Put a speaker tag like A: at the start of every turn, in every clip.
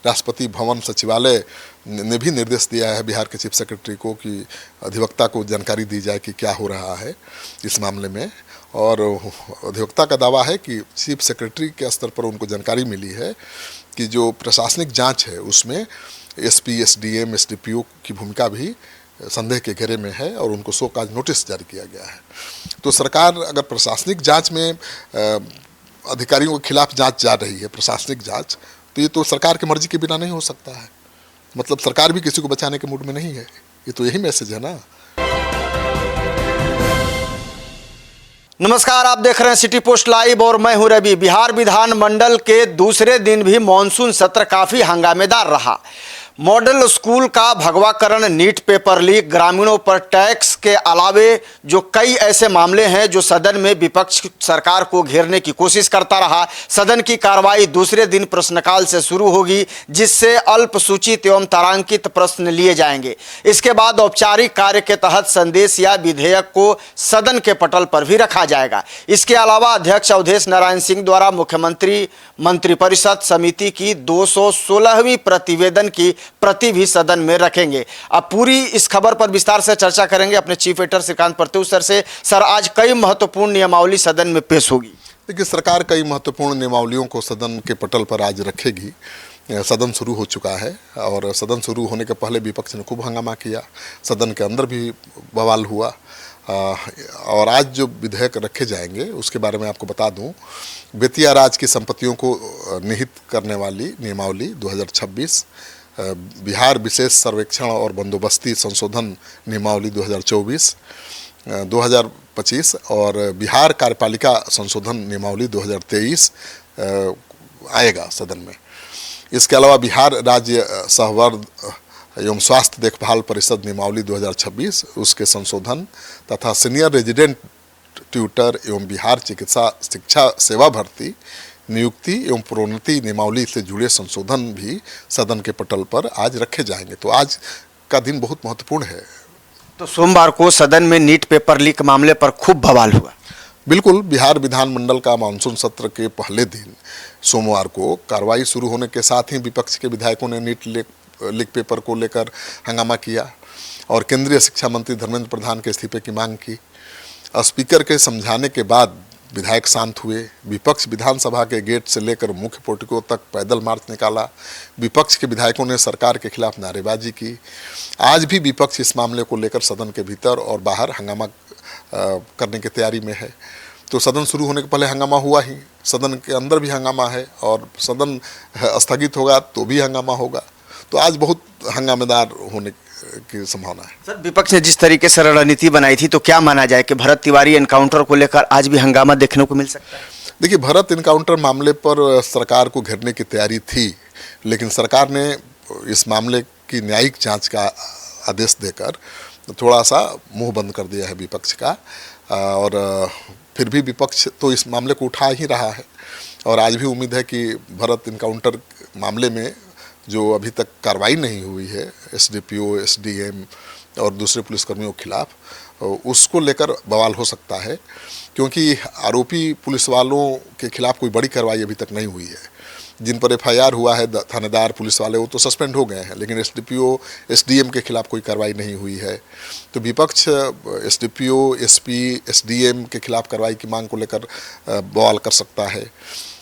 A: राष्ट्रपति भवन सचिवालय ने भी निर्देश दिया है बिहार के चीफ सेक्रेटरी को कि अधिवक्ता को जानकारी दी जाए कि क्या हो रहा है इस मामले में। और अधिवक्ता का दावा है कि चीफ सेक्रेटरी के स्तर पर उनको जानकारी मिली है कि जो प्रशासनिक जांच है उसमें एसपी, एसडीएम, एसडीपीओ की भूमिका भी संदेह के घेरे में है और उनको शो कॉज नोटिस जारी किया गया है। तो सरकार अगर प्रशासनिक जांच में अधिकारियों के खिलाफ जांच जा रही है, प्रशासनिक जांच, तो ये तो सरकार की मर्जी के बिना नहीं हो सकता है। मतलब सरकार भी किसी को बचाने के मूड में नहीं है। ये तो यही मैसेज है ना।
B: नमस्कार, आप देख रहे हैं सिटी पोस्ट लाइव और मैं हूं रवि। बिहार विधानमंडल के दूसरे दिन भी मॉनसून सत्र काफी हंगामेदार रहा। मॉडल स्कूल का भगवाकरण, नीट पेपर लीक, ग्रामीणों पर टैक्स के अलावे जो कई ऐसे मामले हैं जो सदन में विपक्ष सरकार को घेरने की कोशिश करता रहा। सदन की कार्रवाई दूसरे दिन प्रश्नकाल से शुरू होगी, जिससे अल्पसूचित एवं तारांकित प्रश्न लिए जाएंगे। इसके बाद औपचारिक कार्य के तहत संदेश या विधेयक को सदन के पटल पर भी रखा जाएगा। इसके अलावा अध्यक्ष अवधेश नारायण सिंह द्वारा मुख्यमंत्री मंत्रिपरिषद समिति की 216वीं प्रतिवेदन की प्रति भी सदन में रखेंगे। अब पूरी इस खबर पर विस्तार से चर्चा करेंगे अपने chief editor Shrikant Pratyush sir से। सर, आज कई महत्वपूर्ण नियमावली सदन में पेश होगी।
A: देखिए, सरकार कई महत्वपूर्ण नियमावलियों को सदन के पटल पर आज रखेगी। सदन शुरू हो चुका है और सदन शुरू होने के पहले विपक्ष ने खूब हंगामा किया, सदन के अंदर भी बवाल हुआ। और आज जो विधेयक रखे जाएंगे उसके बारे में आपको बता दूं। बेतिया राज की संपत्तियों को निहित करने वाली नियमावली 2026, बिहार विशेष सर्वेक्षण और बंदोबस्ती संशोधन नियमावली 2024, 2025 और बिहार कार्यपालिका संशोधन नियमावली 2023 आएगा सदन में। इसके अलावा बिहार राज्य सहवर्ग एवं स्वास्थ्य देखभाल परिषद नियमावली 2026, उसके संशोधन तथा सीनियर रेजिडेंट ट्यूटर एवं बिहार चिकित्सा शिक्षा सेवा भर्ती नियुक्ति एवं प्रोन्नति नियमावली से जुड़े संशोधन भी सदन के पटल पर आज रखे जाएंगे। तो आज का दिन बहुत महत्वपूर्ण है।
B: तो सोमवार को सदन में नीट पेपर लीक मामले पर खूब बवाल हुआ।
A: बिल्कुल, बिहार विधानमंडल का मानसून सत्र के पहले दिन सोमवार को कार्रवाई शुरू होने के साथ ही विपक्ष के विधायकों ने नीट लीक पेपर को लेकर हंगामा किया और केंद्रीय शिक्षा मंत्री धर्मेंद्र प्रधान के इस्तीफे की मांग की। स्पीकर के समझाने के बाद विधायक शांत हुए। विपक्ष विधानसभा के गेट से लेकर मुख्य पोर्टिको तक पैदल मार्च निकाला। विपक्ष के विधायकों ने सरकार के खिलाफ नारेबाजी की। आज भी विपक्ष इस मामले को लेकर सदन के भीतर और बाहर हंगामा करने की तैयारी में है। तो सदन शुरू होने के पहले हंगामा हुआ ही, सदन के अंदर भी हंगामा है और सदन स्थगित होगा तो भी हंगामा होगा। तो आज बहुत हंगामेदार होने की संभावना है।
B: सर, विपक्ष ने जिस तरीके से रणनीति बनाई थी, तो क्या माना जाए कि भरत तिवारी एनकाउंटर को लेकर आज भी हंगामा देखने को मिल सकता है?
A: देखिए, भरत एनकाउंटर मामले पर सरकार को घेरने की तैयारी थी, लेकिन सरकार ने इस मामले की न्यायिक जांच का आदेश देकर थोड़ा सा मुंह बंद कर दिया है विपक्ष का। और फिर भी विपक्ष तो इस मामले को उठा ही रहा है और आज भी उम्मीद है कि भरत एनकाउंटर मामले में जो अभी तक कार्रवाई नहीं हुई है एसडीपीओ, एसडीएम और दूसरे पुलिसकर्मियों के खिलाफ, उसको लेकर बवाल हो सकता है, क्योंकि आरोपी पुलिस वालों के खिलाफ कोई बड़ी कार्रवाई अभी तक नहीं हुई है। जिन पर एफआईआर हुआ है थानेदार पुलिस वाले, वो तो सस्पेंड हो गए हैं, लेकिन एसडीपीओ, एसडीएम के खिलाफ कोई कार्रवाई नहीं हुई है। तो विपक्ष एसडीपीओ, एसपी, एसडीएम के खिलाफ कार्रवाई की मांग को लेकर बवाल कर सकता है।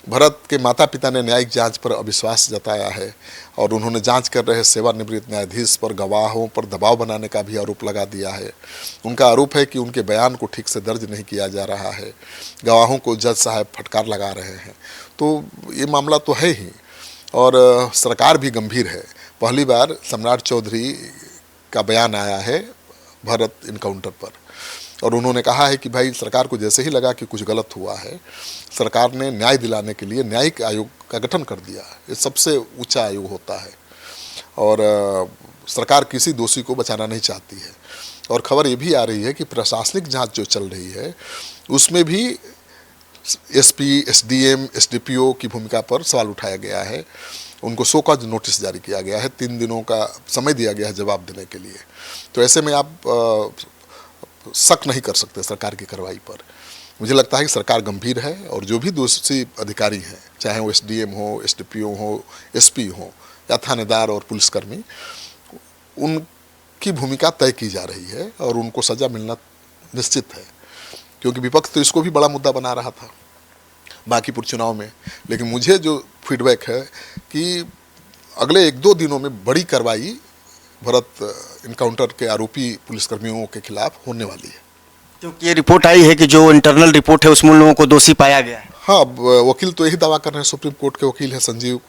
A: भरत के माता पिता ने न्यायिक जांच पर अविश्वास जताया है और उन्होंने जांच कर रहे सेवानिवृत्त न्यायाधीश पर गवाहों पर दबाव बनाने का भी आरोप लगा दिया है। उनका आरोप है कि उनके बयान को ठीक से दर्ज नहीं किया जा रहा है, गवाहों को जज साहब फटकार लगा रहे हैं। तो ये मामला तो है ही और सरकार भी गंभीर है। पहली बार सम्राट चौधरी का बयान आया है भरत इनकाउंटर पर और उन्होंने कहा है कि भाई, सरकार को जैसे ही लगा कि कुछ गलत हुआ है, सरकार ने न्याय दिलाने के लिए न्यायिक आयोग का गठन कर दिया। ये सबसे ऊंचा आयोग होता है और सरकार किसी दोषी को बचाना नहीं चाहती है। और खबर ये भी आ रही है कि प्रशासनिक जांच जो चल रही है उसमें भी एसपी, एसडीएम, एसडीपीओ की भूमिका पर सवाल उठाया गया है। उनको शो कॉज नोटिस जारी किया गया है, 3 दिनों का समय दिया गया है जवाब देने के लिए। तो ऐसे में आप शक नहीं कर सकते सरकार की कार्रवाई पर। मुझे लगता है कि सरकार गंभीर है और जो भी दोषी अधिकारी हैं, चाहे वो एसडीएम हो, एसडीपीओ हो, एसपी हो, या थानेदार और पुलिसकर्मी, उनकी भूमिका तय की जा रही है और उनको सज़ा मिलना निश्चित है, क्योंकि विपक्ष तो इसको भी बड़ा मुद्दा बना रहा था बांकीपुर चुनाव में। लेकिन मुझे जो फीडबैक है कि अगले 1-2 दिनों में बड़ी कार्रवाई भरत इनकाउंटर के आरोपी पुलिसकर्मियों के खिलाफ होने वाली है।
B: क्योंकि ये रिपोर्ट आई है कि जो इंटरनल रिपोर्ट है उसमें उन लोगों को दोषी पाया गया है।
A: हाँ, वकील तो यही दावा कर रहे हैं, सुप्रीम कोर्ट के वकील हैं संजीव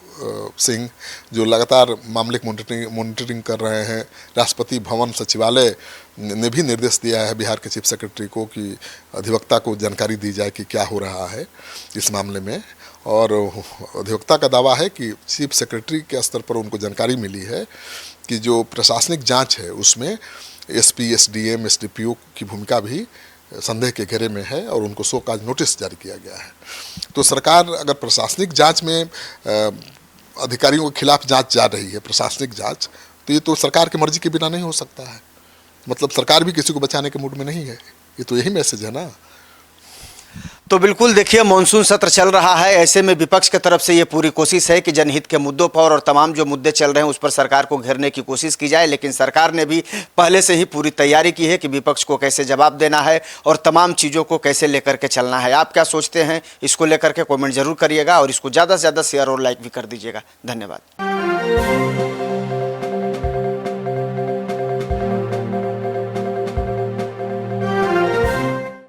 A: सिंह, जो लगातार मामले की मॉनिटरिंग कर रहे हैं। राष्ट्रपति भवन सचिवालय ने भी निर्देश दिया है बिहार के चीफ सेक्रेटरी को कि अधिवक्ता को जानकारी दी जाए कि क्या हो रहा है इस मामले में। और अधिवक्ता का दावा है कि चीफ सेक्रेटरी के स्तर पर उनको जानकारी मिली है कि जो प्रशासनिक जांच है उसमें एसपी, एसडीएम, एसडीपीओ की भूमिका भी संदेह के घेरे में है और उनको शो कॉज नोटिस जारी किया गया है। तो सरकार अगर प्रशासनिक जांच में अधिकारियों के खिलाफ जांच जा रही है, प्रशासनिक जांच, तो ये तो सरकार की मर्जी के बिना नहीं हो सकता है। मतलब सरकार भी किसी को बचाने के मूड में नहीं है। ये तो यही मैसेज है ना।
B: तो बिल्कुल देखिए, मानसून सत्र चल रहा है, ऐसे में विपक्ष की तरफ से ये पूरी कोशिश है कि जनहित के मुद्दों पर और तमाम जो मुद्दे चल रहे हैं उस पर सरकार को घेरने की कोशिश की जाए। लेकिन सरकार ने भी पहले से ही पूरी तैयारी की है कि विपक्ष को कैसे जवाब देना है और तमाम चीज़ों को कैसे लेकर के चलना है। आप क्या सोचते हैं इसको लेकर के कमेंट जरूर करिएगा और इसको ज़्यादा से ज़्यादा शेयर और लाइक भी कर दीजिएगा। धन्यवाद।